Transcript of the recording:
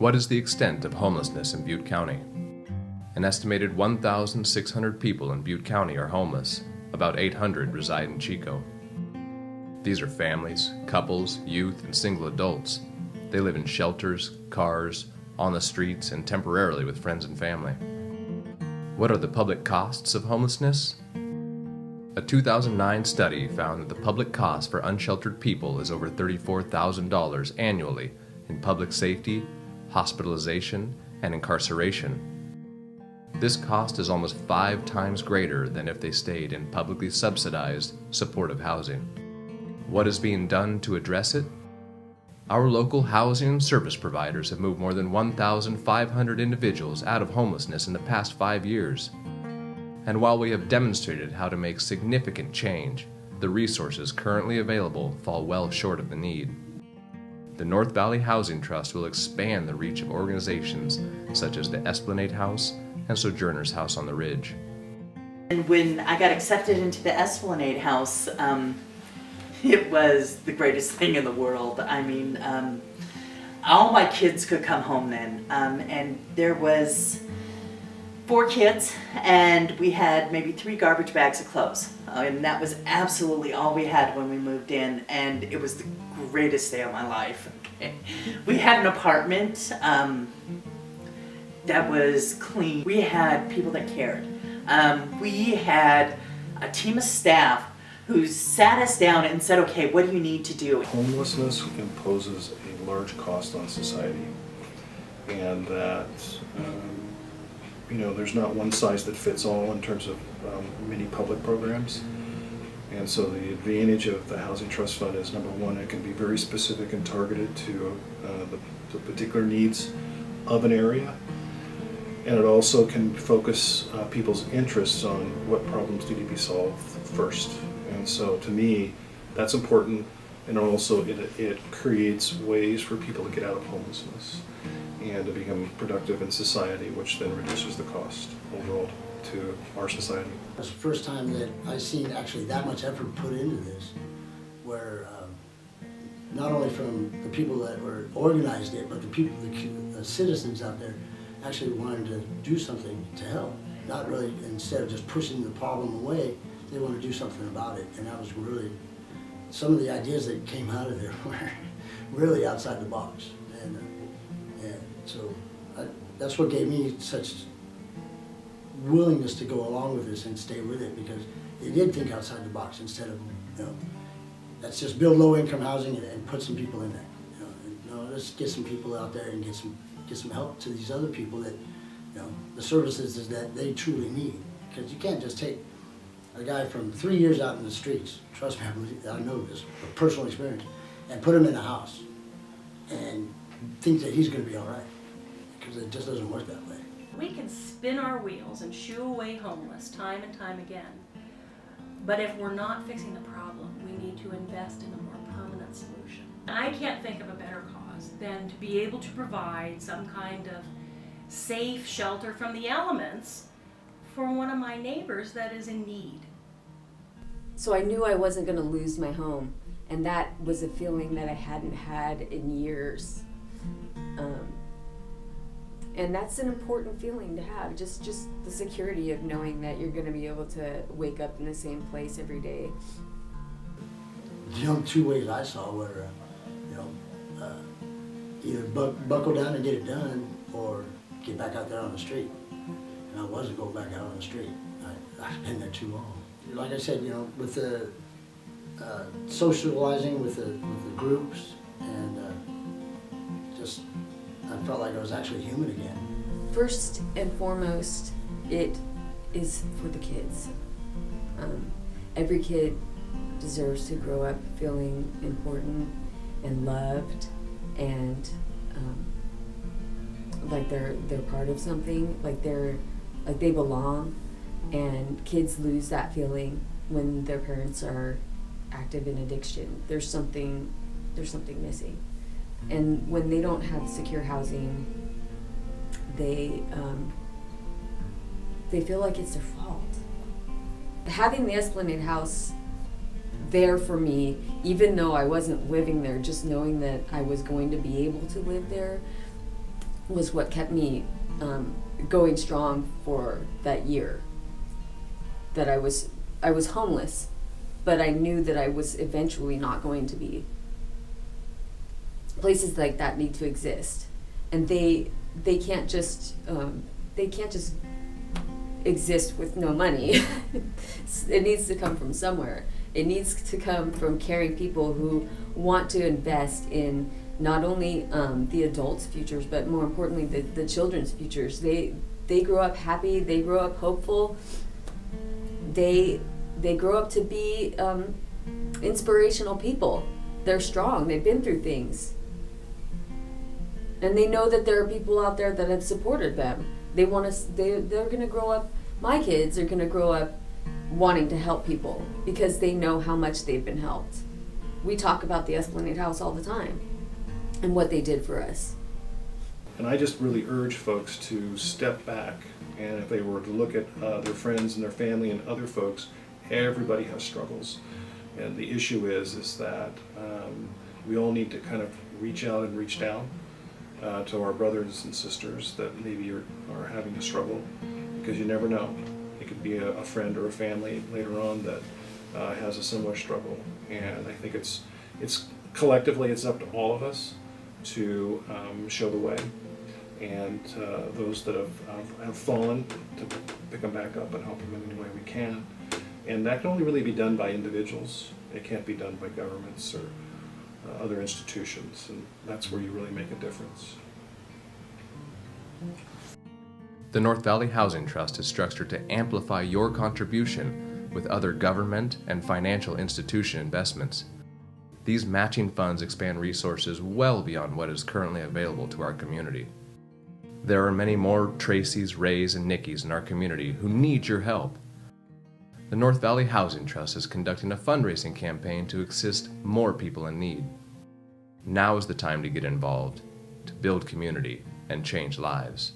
What is the extent of homelessness in Butte County? An estimated 1,600 people in Butte County are homeless. About 800 reside in Chico. These are families, couples, youth, and single adults. They live in shelters, cars, on the streets, and temporarily with friends and family. What are the public costs of homelessness? A 2009 study found that the public cost for unsheltered people is over $34,000 annually in public safety, hospitalization, and incarceration. This cost is almost 5 times greater than if they stayed in publicly subsidized, supportive housing. What is being done to address it? Our local housing and service providers have moved more than 1,500 individuals out of homelessness in the past 5 years. And while we have demonstrated how to make significant change, the resources currently available fall well short of the need. The North Valley Housing Trust will expand the reach of organizations such as the Esplanade House and Sojourner's House on the Ridge. And when I got accepted into the Esplanade House, it was the greatest thing in the world. I mean, all my kids could come home then, and there was 4 kids, and we had maybe 3 garbage bags of clothes, and that was absolutely all we had when we moved in, and it was the greatest day of my life. Okay. We had an apartment that was clean. We had people that cared. We had a team of staff who sat us down and said, okay, what do you need to do? Homelessness imposes a large cost on society, and that there's not one size that fits all in terms of many public programs. And so the advantage of the Housing Trust Fund is, number one, it can be very specific and targeted to the particular needs of an area. And it also can focus people's interests on what problems need to be solved first. And so to me, that's important. And also it creates ways for people to get out of homelessness and to become productive in society, which then reduces the cost overall to our society. It's the first time that I've seen actually that much effort put into this, where not only from the people that were organized it, but the people, the citizens out there actually wanted to do something to help. Not really, instead of just pushing the problem away, they want to do something about it. And that was really, some of the ideas that came out of there were really outside the box. And so that's what gave me such willingness to go along with this and stay with it, because they did think outside the box instead of, let's just build low-income housing and put some people in there. Let's get some people out there and get some help to these other people that, the services that they truly need. Because you can't just take a guy from 3 years out in the streets, trust me, I know this, from personal experience, and put him in a house and think that he's going to be all right, because it just doesn't work that way. We can spin our wheels and shoo away homeless time and time again, but if we're not fixing the problem, we need to invest in a more permanent solution. I can't think of a better cause than to be able to provide some kind of safe shelter from the elements for one of my neighbors that is in need. So I knew I wasn't going to lose my home, and that was a feeling that I hadn't had in years. And that's an important feeling to have, just the security of knowing that you're going to be able to wake up in the same place every day. The only 2 ways I saw were, either buckle down and get it done, or get back out there on the street. And I wasn't going back out on the street. I've been there too long. Like I said, with the socializing with the groups, and just I felt like I was actually human again. First and foremost, it is for the kids. Every kid deserves to grow up feeling important and loved, and like they're part of something, like they belong. And kids lose that feeling when their parents are active in addiction. There's something missing. And when they don't have secure housing, they feel like it's their fault. Having the Esplanade House there for me, even though I wasn't living there, just knowing that I was going to be able to live there was what kept me going strong for that year. That I was homeless, but I knew that I was eventually not going to be. Places like that need to exist, and they can't just exist with no money. It needs to come from somewhere. It needs to come from caring people who want to invest in not only the adults' futures, but more importantly the children's futures. They grow up happy. They grow up hopeful. They grow up to be inspirational people. They're strong. They've been through things. And they know that there are people out there that have supported them. They're going to grow up, my kids are going to grow up wanting to help people because they know how much they've been helped. We talk about the Esplanade House all the time and what they did for us. And I just really urge folks to step back, and if they were to look at their friends and their family and other folks, everybody has struggles. And the issue is that we all need to kind of reach out and reach down to our brothers and sisters that maybe are having a struggle, because you never know. It could be a friend or a family later on that has a similar struggle. And I think it's collectively it's up to all of us to show the way, and those that have fallen to pick them back up and help them in any way we can. And that can only really be done by individuals. It can't be done by governments or other institutions, and that's where you really make a difference. The North Valley Housing Trust is structured to amplify your contribution with other government and financial institution investments. These matching funds expand resources well beyond what is currently available to our community. There are many more Tracys, Rays, and Nickys in our community who need your help. The North Valley Housing Trust is conducting a fundraising campaign to assist more people in need. Now is the time to get involved, to build community, and change lives.